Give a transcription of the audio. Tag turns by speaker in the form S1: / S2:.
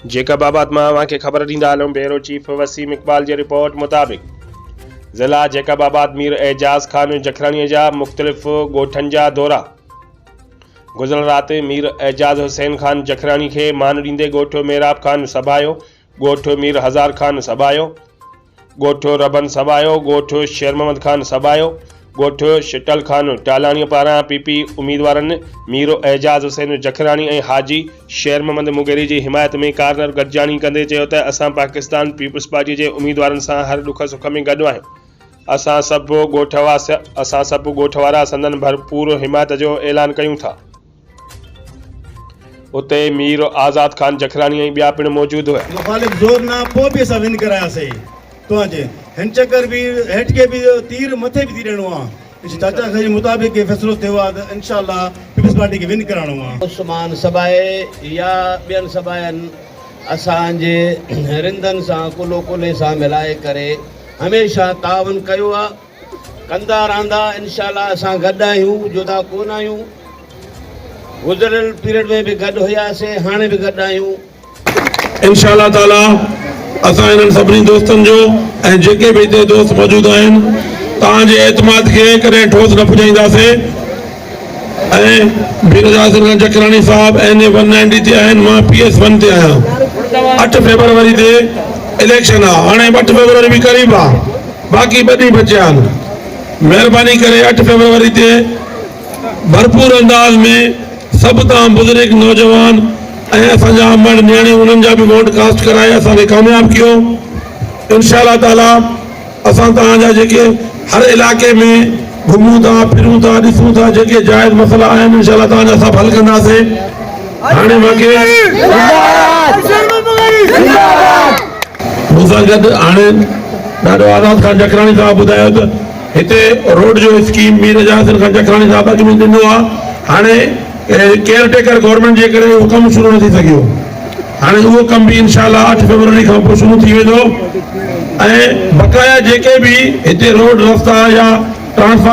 S1: जैकबाबाद मां के खबर दींदा हलूं। ब्यूरो चीफ वसीम इकबाल की रिपोर्ट मुताबिक ज़िला जैकबाबाद मीर एजाज खान जखरानी जा मुख्तलिफ गोठन जा दौरा। गुज़िरियल रात मीर एजाज हुसैन खान जखरानी के मान दींदे गोठ मेहराब खान सभायो, गोठ मीर हज़ार खान सभायो, गोठ रबन सभायो, गोठ शेर मोहम्मद खान सभायो, गोठ शिटल खान टालानी पारां पीपी उम्मीदवारन मीर एजाज हुसैन जखरानी और हाजी शेर मोहम्मद मुगेरी की हिमायत में कारगर गॾिजाणी कंदे चयो त असां पाकिस्तान पीपल्स पार्टी के उम्मीदवारन सां हर दुख सुख में गॾु आहियूं। असां सभु गोठ वारा संदन भरपूर हिमायत जो ऐलान कयूं था। उते मीर आज़ाद खान जखरानी ऐं ॿिया पिण मौजूद हुआ।
S2: मुखालिफ जोर ना पोइ बि असां विन करायासीं तव्हांजे हिन चकर भी हेठ के भी तीर मथे भी थी ॾियणो आहे। चाचा खां मुताबिक फैसलो थियो आहे त इंशाअल्लाह पीपल्स पार्टी के विन कराइणो आहे।
S3: उस्मान सभाए या ॿियनि सभायनि असांजे रिंदनि सां कुलो कुले सां मिलाए करे हमेशह तावन कयो आहे, कंदा रहंदा। इंशाअल्लाह असां गॾु आहियूं, जुदा कोन आहियूं। गुज़िरियल पीरियड में भी गॾु हुयासीं, हाणे भी गॾु आहियूं।
S4: इंशाअल्लाह ताला असां इन्हनि सभिनी दोस्तनि जो ऐं जेके भी हिते दोस्त मौजूद आहिनि तव्हांजे एतमाद खे कॾहिं ठोस न पुॼाईंदासीं। ऐं मीर एजाज खान जखरानी साहब NA 190 ते आहिनि, मां PS 1 ते आहियां। 8 फरवरी ते इलेक्शन आहे, हाणे 8 फरवरी भी क़रीब आहे, बाक़ी 2 ॾींहं बचिया आहिनि। महिरबानी करे 8 फरवरी ते भरपूर अंदाज में सब तमाम बुजुर्ग नौजवान ऐं असांजा मर्द न्याणी उन्हनि जा भी वोट कास्ट कराए असांखे कामयाब कियो। इंशाअल्लाह ताला असां तव्हांजा जेके हर इलाके में घुमूं था, फिरूं था, ॾिसूं था, जेके जायज़ मसला आहिनि इंशाअल्लाह तव्हांजा सभु हल कंदासीं। हाणे मूंखे मूंसां गॾु हाणे ॾाढो आज़ाद खान जखरानी साहब ॿुधायो त हिते रोड जो स्कीम मीर एजाज खान जखरानी साहब अॻु में ॾिनो आहे। हाणे केयरटेकर गवर्नमेंट जे करे उहो कमु शुरू न थी सघियो। हाणे उहो कमु भी इंशाअल्लाह 8 फरवरी खां पोइ शुरू थी वेंदो। ऐं बक़ाया जेके भी हिते रोड रस्ता या ट्रांसफार्मर